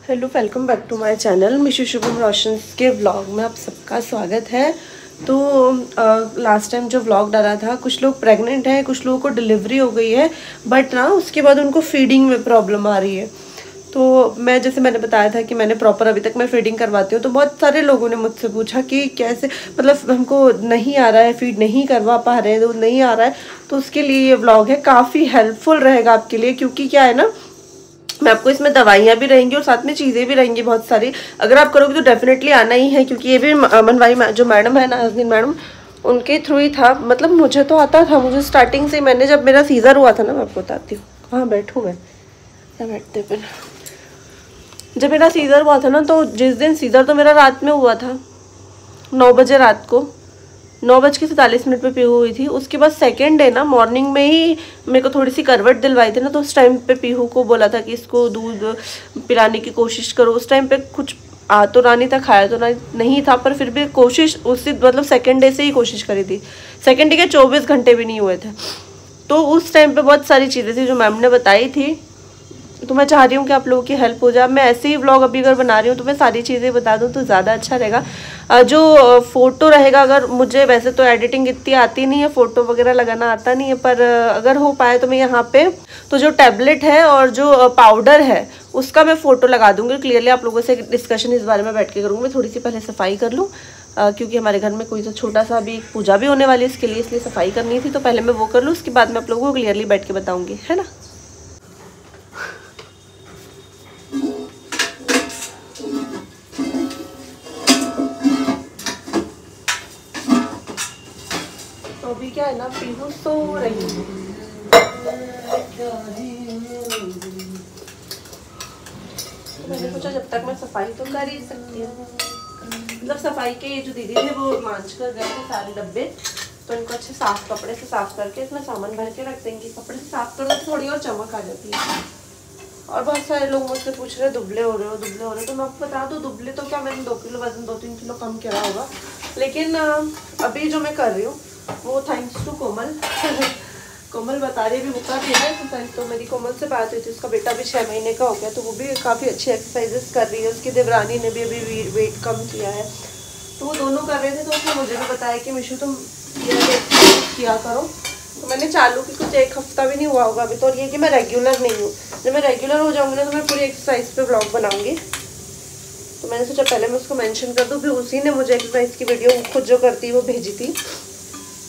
Hello, welcome back to my channel Mishu Shubham Roshan के vlog में आप सबका स्वागत है। तो लास्ट टाइम जो व्लॉग डाला था, कुछ लोग प्रेग्नेंट हैं, कुछ लोगों को डिलीवरी हो गई है, बट ना उसके बाद उनको फीडिंग में प्रॉब्लम आ रही है। तो मैं जैसे मैंने बताया था कि मैंने प्रॉपर अभी तक मैं फीडिंग करवाती हूँ, तो बहुत सारे लोगों ने मुझसे पूछा कि कैसे, मतलब हमको नहीं आ रहा है, फीड नहीं करवा पा रहे हैं, दूध नहीं आ रहा है। तो उसके लिए ये व्लॉग है, काफ़ी हेल्पफुल रहेगा आपके लिए, क्योंकि क्या है ना, मैं आपको इसमें दवाइयाँ भी रहेंगी और साथ में चीज़ें भी रहेंगी बहुत सारी। अगर आप करोगे तो डेफिनेटली आना ही है, क्योंकि ये भी मनवाई जो मैडम है नाज़नीन मैडम, उनके थ्रू ही था। मतलब मुझे तो आता था, मुझे स्टार्टिंग से, मैंने जब मेरा सीज़र हुआ था ना, मैं आपको बताती हूँ कहाँ बैठूँ मैं, क्या बैठते फिर। जब मेरा सीज़र हुआ था ना, तो जिस दिन सीज़र तो मेरा रात में हुआ था, 9 बजे रात को, 9:47 पे पीहू हुई थी। उसके बाद सेकेंड डे ना मॉर्निंग में ही मेरे को थोड़ी सी करवट दिलवाई थी ना, तो उस टाइम पे पीहू को बोला था कि इसको दूध पिलाने की कोशिश करो। उस टाइम पे कुछ आ तो रहा नहीं था, खाया तो नहीं था, पर फिर भी कोशिश उसी, मतलब सेकेंड डे से ही कोशिश करी थी। सेकेंड डे के 24 घंटे भी नहीं हुए थे। तो उस टाइम पे बहुत सारी चीज़ें थी जो मैम ने बताई थी, तो मैं चाह रही हूँ कि आप लोगों की हेल्प हो जाए। मैं ऐसे ही व्लॉग अभी अगर बना रही हूँ तो मैं सारी चीज़ें बता दूँ तो ज़्यादा अच्छा रहेगा। जो फ़ोटो रहेगा, अगर मुझे, वैसे तो एडिटिंग इतनी आती नहीं है, फ़ोटो वगैरह लगाना आता नहीं है, पर अगर हो पाए तो मैं यहाँ पे तो जो टैबलेट है और जो पाउडर है उसका मैं फ़ोटो लगा दूँगी क्लियरली। आप लोगों से डिस्कशन इस बारे में बैठ के करूँगी। मैं थोड़ी सी पहले सफाई कर लूँ, क्योंकि हमारे घर में कोई तो छोटा सा अभी पूजा भी होने वाली है इसके लिए, इसलिए सफाई करनी थी। तो पहले मैं वो कर लूँ, उसके बाद मैं आप लोगों को क्लियरली बैठ के बताऊँगी, है ना। तो अभी क्या है ना, पीहू सो रही है। तो मैंने सोचा जब तक मैं सफाई तो कर ही सकती हूँ। मतलब सफाई के ये जो दीदी थे वो मांझ कर गए थे सारे डब्बे, तो इनको अच्छे साफ कपड़े से साफ करके इसमें सामान भर के रख देंगे। कपड़े से साफ करो तो थोड़ी और चमक आ जाती है। और बहुत सारे लोग मुझसे पूछ रहे हैं दुबले हो रहे हो, दुबले हो रहे हो। तो मैं आपको बता दूँ, दुबले तो क्या, मैंने 2 किलो वजन 2-3 किलो कम किया होगा, लेकिन अभी जो मैं कर रही हूँ वो थैंक्स टू कोमल। कोमल बता रही है, भी वो कर रही है एक्सरसाइज। तो मेरी कोमल से बात हुई थी, उसका बेटा भी 6 महीने का हो गया, तो वो भी काफ़ी अच्छी एक्सरसाइजेस कर रही है। उसकी देवरानी ने भी अभी वेट कम किया है, तो वो दोनों कर रहे थे। तो उसने मुझे भी बताया कि मिशू तुम ये किया करो। तो मैंने चालू की, कुछ 1 हफ्ता भी नहीं हुआ होगा अभी तो। और ये कि मैं रेगुलर नहीं हूँ, जब मैं रेगुलर हो जाऊँगी ना तो मैं पूरी एक्सरसाइज पे ब्लॉग बनाऊँगी। तो मैंने सोचा पहले मैं उसको मेंशन कर दूँ। फिर उसी ने मुझे एक्सरसाइज की वीडियो खुद जो करती है वो भेजी थी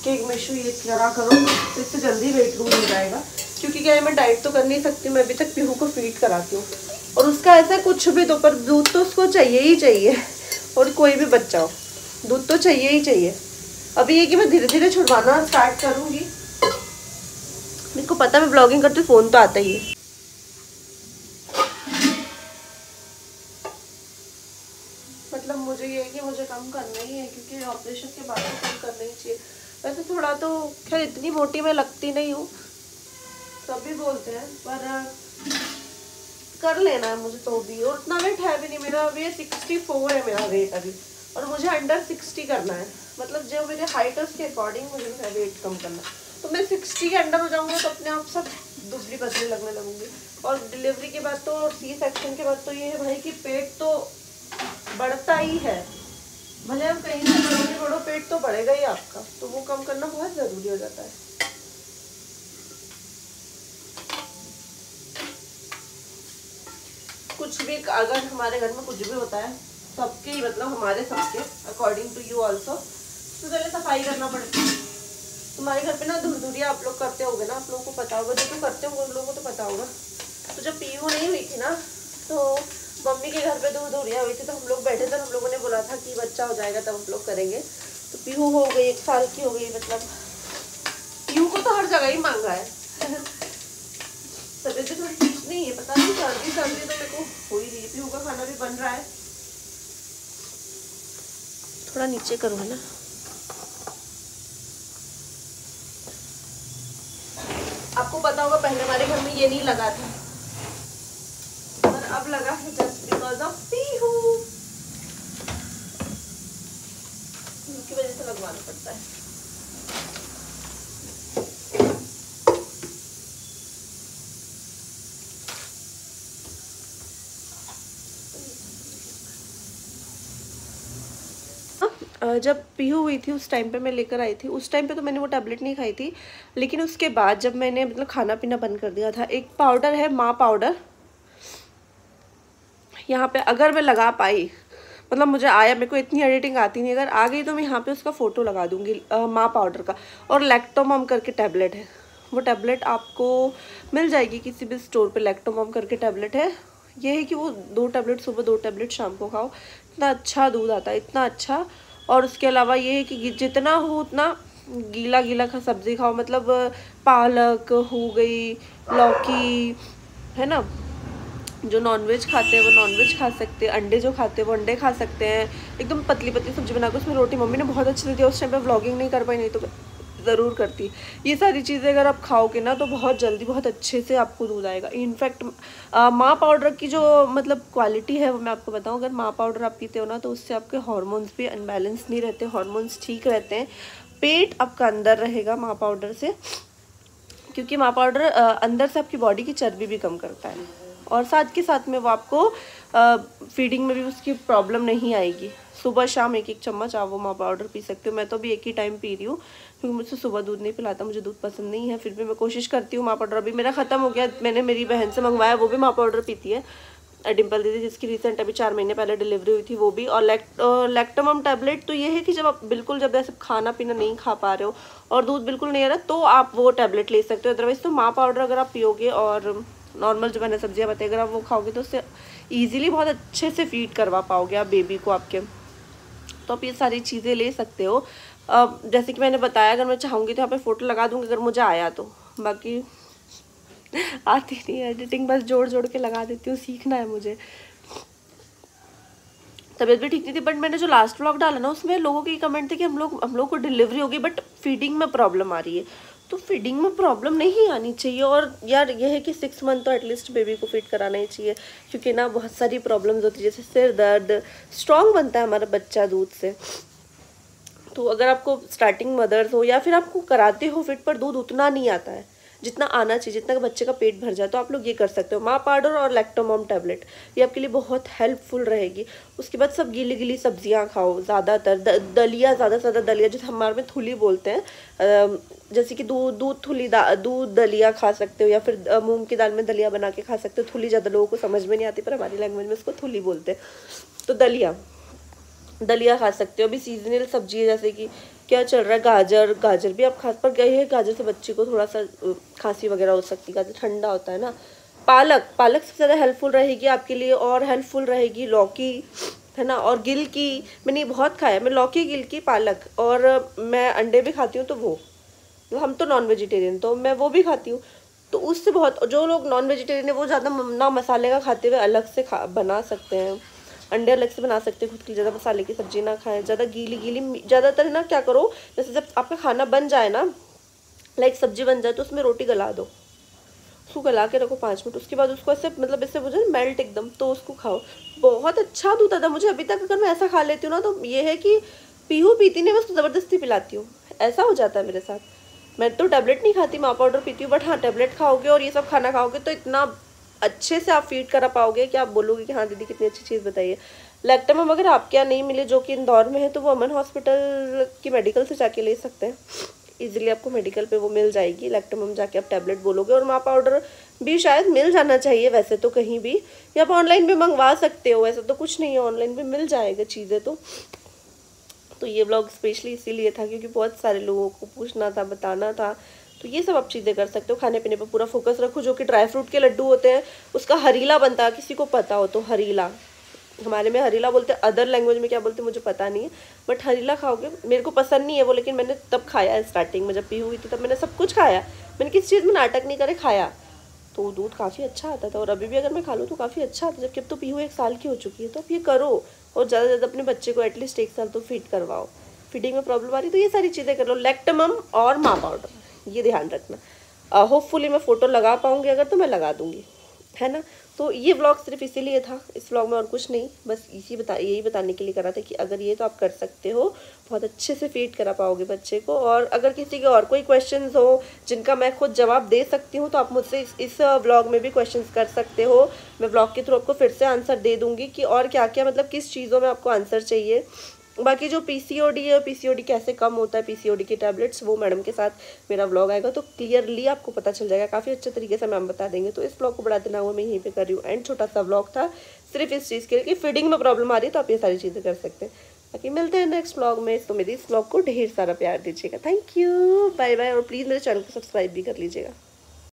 कि मिशू ये करा करो, तो इससे जल्दी वेट लूज हो जाएगा। क्योंकि क्या है, मैं डाइट तो कर नहीं सकती, मैं अभी तक पीहू को फीड कराती हूँ। और उसका ऐसा कुछ भी दो, पर दूध तो उसको चाहिए ही चाहिए। और कोई भी बच्चा हो, दूध तो चाहिए ही चाहिए। अभी ये कि मैं धीरे धीरे छुड़वाना स्टार्ट करूँगी। मेरे को पता, मैं ब्लॉगिंग करती हूँ, फ़ोन तो आता ही है। मतलब मुझे ये है कि मुझे कम करना ही है, क्योंकि ऑपरेशन के बाद तो कम करना ही चाहिए। वैसे थोड़ा तो खैर इतनी मोटी मैं लगती नहीं हूँ, सभी बोलते हैं, पर कर लेना है मुझे तो भी। और उतना वेट है भी नहीं मेरा, अभी 64 है मेरा वेट अभी, और मुझे अंडर 60 करना है। मतलब जो मेरे हाइट है उसके अकॉर्डिंग मुझे वेट कम करना है। तो मैं 60 के अंडर हो जाऊँगा तो अपने आप सब दुबली पतली लगने लगूंगी। और डिलीवरी के बाद तो, सी सेक्शन के बाद तो ये है भाई कि पेट तो बढ़ता ही है। भले हम कहीं से बढ़ोगे बढ़ो, पेट तो बढ़ेगा ही आपका, तो वो कम करना बहुत ज़रूरी हो जाता है। कुछ भी अगर हमारे घर में कुछ भी होता है, सबके, मतलब हमारे सबके अकॉर्डिंग टू यू ऑल्सो, तो पहले सफाई करना पड़ता है। तुम्हारे घर पे ना धुरधुरिया आप लोग करते होगे ना, आप लोगों को पता होगा, जो करते होंगे उन लोगों को तो पता होगा। तो जब पीहू नहीं हुई थी ना, तो मम्मी के घर पे धुरधुरिया हुई थी, तो हम लोग बैठे थे, हम लोगों ने बोला था कि बच्चा हो जाएगा तब हम लोग करेंगे। तो पीहू हो गई, 1 साल की हो गई। मतलब पीहू को तो हर जगह ही मांगा है। तबीयत भी थोड़ी ठीक नहीं है, पता नहीं, सर्दी तो मेरे को हो ही रही है। पीहू का खाना भी बन रहा है, थोड़ा नीचे करो, है ना। आपको पता होगा पहले हमारे घर में ये नहीं लगा था, पर अब लगा है जस्ट बिकॉज ऑफ पीहू। उनकी वजह से लगवाना पड़ता है। जब पीहू हुई थी उस टाइम पे मैं लेकर आई थी, उस टाइम पे तो मैंने वो टैबलेट नहीं खाई थी, लेकिन उसके बाद जब मैंने मतलब खाना पीना बंद कर दिया था, एक पाउडर है माँ पाउडर, यहाँ पे अगर मैं लगा पाई, मतलब मुझे आया, मेरे को इतनी एडिटिंग आती नहीं, अगर आ गई तो मैं यहाँ पे उसका फ़ोटो लगा दूँगी माँ पाउडर का। और लैक्टोमम करके टैबलेट है, वो टैबलेट आपको मिल जाएगी किसी भी स्टोर पे, लैक्टोमम करके टैबलेट है। ये है कि वो 2 टैबलेट सुबह 2 टैबलेट शाम को खाओ, इतना अच्छा दूध आता है, इतना अच्छा। और उसके अलावा ये है कि जितना हो उतना गीला गीला का सब्ज़ी खाओ, मतलब पालक हो गई, लौकी, है ना, जो नॉनवेज खाते हैं वो नॉनवेज खा सकते हैं, अंडे जो खाते हैं वो अंडे खा सकते हैं। एकदम पतली पतली सब्जी बनाकर उसमें रोटी, मम्मी ने बहुत अच्छी दी थी, उस टाइम पे व्लॉगिंग नहीं कर पाई, नहीं तो ज़रूर करती। ये सारी चीज़ें अगर आप खाओगे ना तो बहुत जल्दी बहुत अच्छे से आपको दूध आएगा। इनफैक्ट माँ पाउडर की जो मतलब क्वालिटी है वो मैं आपको बताऊँ, अगर माँ पाउडर आप पीते हो ना तो उससे आपके हार्मोन्स भी अनबैलेंस नहीं रहते, हार्मोन्स ठीक रहते हैं, पेट आपका अंदर रहेगा माँ पाउडर से, क्योंकि माँ पाउडर अंदर से आपकी बॉडी की चर्बी भी कम करता है, और साथ के साथ में वो आपको फीडिंग में भी उसकी प्रॉब्लम नहीं आएगी। सुबह शाम 1-1 चम्मच आप वो माँ पाउडर पी सकते हो। मैं तो अभी एक ही टाइम पी रही हूँ, क्योंकि मुझसे सुबह दूध नहीं पिलाता, मुझे दूध पसंद नहीं है, फिर भी मैं कोशिश करती हूँ। माँ पाउडर अभी मेरा ख़त्म हो गया, मैंने मेरी बहन से मंगवाया, वो भी माँ पाउडर पीती है, डिम्पल दीदी, जिसकी रिसेंट अभी 4 महीने पहले डिलीवरी हुई थी, वो भी। और लैक्टोमम टैबलेट तो ये है कि जब आप बिल्कुल, जब ऐसे खाना पीना नहीं खा पा रहे हो और दूध बिल्कुल नहीं आ रहा, तो आप वो टैबलेट ले सकते हो। अदरवाइज तो माँ पाउडर अगर आप पियोगे और नॉर्मल जो मैंने सब्जियाँ बताई अगर आप वो खाओगे तो उससे ईजिली बहुत अच्छे से फीड करवा पाओगे आप बेबी को आपके। तो आप ये सारी चीज़ें ले सकते हो। जैसे कि मैंने बताया, अगर मैं चाहूँगी तो यहाँ पे फ़ोटो लगा दूँगी अगर मुझे आया तो, बाकी आती नहीं है एडिटिंग, बस जोड़ जोड़ के लगा देती हूँ, सीखना है मुझे। तबीयत भी ठीक नहीं थी, बट मैंने जो लास्ट व्लॉग डाला ना उसमें लोगों की कमेंट थे कि हम लोग को डिलीवरी होगी बट फीडिंग में प्रॉब्लम आ रही है। तो फीडिंग में प्रॉब्लम नहीं आनी चाहिए, और यार ये है कि 6 मंथ तो एटलीस्ट बेबी को फीड कराना ही चाहिए, क्योंकि ना बहुत सारी प्रॉब्लम्स होती है, जैसे सिर दर्द, स्ट्रॉन्ग बनता है हमारा बच्चा दूध से। तो अगर आपको स्टार्टिंग मदर्स हो या फिर आपको कराते हो फिट, पर दूध उतना नहीं आता है जितना आना चाहिए, जितना बच्चे का पेट भर जाए, तो आप लोग ये कर सकते हो, माँ पाउडर और लैक्टोमम टैबलेट, ये आपके लिए बहुत हेल्पफुल रहेगी। उसके बाद सब गीली गीली सब्जियां खाओ, ज़्यादातर दलिया, ज़्यादा से ज़्यादा दलिया, जैसे हमारे में थुली बोलते हैं, जैसे कि दूध दलिया खा सकते हो, या फिर मूंग की दाल में दलिया बना के खा सकते हो। थुली ज़्यादा लोगों को समझ में नहीं आती, पर हमारी लैंग्वेज में उसको थुली बोलते हैं। तो दलिया खा सकते हो। अभी सीजनल सब्जी है, जैसे कि क्या चल रहा है, गाजर भी आप खा, पर गए हैं गाजर से बच्चे को थोड़ा सा खांसी वगैरह हो सकती है, गाजर ठंडा होता है ना। पालक सबसे ज़्यादा हेल्पफुल रहेगी आपके लिए, और हेल्पफुल रहेगी लौकी, है ना, और गिल की। मैंने बहुत खाया, मैं लौकी, गिल की, पालक, और मैं अंडे भी खाती हूँ, तो वो तो हम तो नॉन वेजिटेरियन, तो मैं वो भी खाती हूँ। तो उससे बहुत, जो लोग नॉन वेजिटेरियन है वो ज़्यादा ना मसाले का खाते हुए अलग से बना सकते हैं, अंडे अलग से बना सकते हैं खुद के लिए। ज़्यादा मसाले की सब्जी ना खाएं, ज़्यादा गीली ज़्यादातर ना क्या करो, जैसे जब आपका खाना बन जाए ना, लाइक सब्जी बन जाए, तो उसमें रोटी गला दो, उसको गला के रखो 5 मिनट, उसके बाद उसको ऐसे मतलब इससे मुझे मेल्ट एकदम, तो उसको खाओ, बहुत अच्छा दूध आता है मुझे अभी तक। अगर मैं ऐसा खा लेती हूँ ना, तो ये है कि पीहू पीती नहीं, मैं उसको ज़बरदस्ती पिलाती हूँ, ऐसा हो जाता है मेरे साथ। मैं तो टैबलेट नहीं खाती, माँ पाउडर पीती हूँ, बट हाँ टैबलेट खाओगे और ये सब खाना खाओगे तो इतना अच्छे से आप फीड करा पाओगे कि आप बोलोगे कि हाँ दीदी कितनी अच्छी चीज़ बताइए। लैक्टोमम अगर आपके यहाँ नहीं मिले, जो कि इंदौर में है, तो वो अमन हॉस्पिटल की मेडिकल से जाके ले सकते हैं, इजीली आपको मेडिकल पे वो मिल जाएगी। लैक्टोमम जाके आप टैबलेट बोलोगे, और माँ पाउडर भी शायद मिल जाना चाहिए वैसे तो कहीं भी, या आप ऑनलाइन भी मंगवा सकते हो, ऐसा तो कुछ नहीं है, ऑनलाइन भी मिल जाएगा चीज़ें। तो ये ब्लॉग स्पेशली इसीलिए था क्योंकि बहुत सारे लोगों को पूछना था, बताना था। तो ये सब आप चीज़ें कर सकते हो। खाने पीने पर पूरा फोकस रखो। जो कि ड्राई फ्रूट के लड्डू होते हैं उसका हरीला बनता है, किसी को पता हो तो हरीला, हमारे में हरीला बोलते हैं, अदर लैंग्वेज में क्या बोलते हैं मुझे पता नहीं है, बट हरीला खाओगे। मेरे को पसंद नहीं है वो, लेकिन मैंने तब खाया है स्टार्टिंग में, जब पी हुई थी तब मैंने सब कुछ खाया, मैंने किसी चीज़ में नाटक नहीं करे, खाया, तो दूध काफ़ी अच्छा आता था। और अभी भी अगर मैं खा लूँ तो काफ़ी अच्छा आता है, जबकि अब तो पीहू 1 साल की हो चुकी है। तो आप ये करो, और ज़्यादा से ज़्यादा अपने बच्चे को एटलीस्ट 1 साल तो फीड करवाओ। फीडिंग में प्रॉब्लम आ रही तो ये सारी चीज़ें कर लो, लैक्टोमम और माँ पाउडर, ये ध्यान रखना। होपफुली मैं फ़ोटो लगा पाऊँगी, अगर तो मैं लगा दूँगी, है ना। तो ये व्लॉग सिर्फ इसीलिए था, इस व्लॉग में और कुछ नहीं, बस यही बताने के लिए करा था कि अगर ये तो आप कर सकते हो, बहुत अच्छे से फीड करा पाओगे बच्चे को। और अगर किसी के और कोई क्वेश्चंस हो जिनका मैं खुद जवाब दे सकती हूँ, तो आप मुझसे इस व्लॉग में भी क्वेश्चंस कर सकते हो। मैं व्लॉग के थ्रू आपको फिर से आंसर दे दूँगी कि और क्या क्या, मतलब किस चीज़ों में आपको आंसर चाहिए, बाकी जो पीसीओडी है, पीसीओडी कैसे कम होता है, पीसीओडी की टैबलेट्स, वो मैडम के साथ मेरा व्लॉग आएगा तो क्लियरली आपको पता चल जाएगा, काफ़ी अच्छे तरीके से मैम बता देंगे। तो इस व्लॉग को बढ़ाते ना हुआ मैं यहीं पे कर रही हूँ एंड। छोटा सा व्लॉग था सिर्फ इस चीज़ के लिए कि फीडिंग में प्रॉब्लम आ रही है तो आप ये सारी चीज़ें कर सकते हैं। बाकी मिलते हैं नेक्स्ट व्लॉग में। तो मेरी इस व्लॉग को ढेर सारा प्यार दीजिएगा। Thank you, bye bye. और प्लीज़ मेरे चैनल को सब्सक्राइब भी कर लीजिएगा।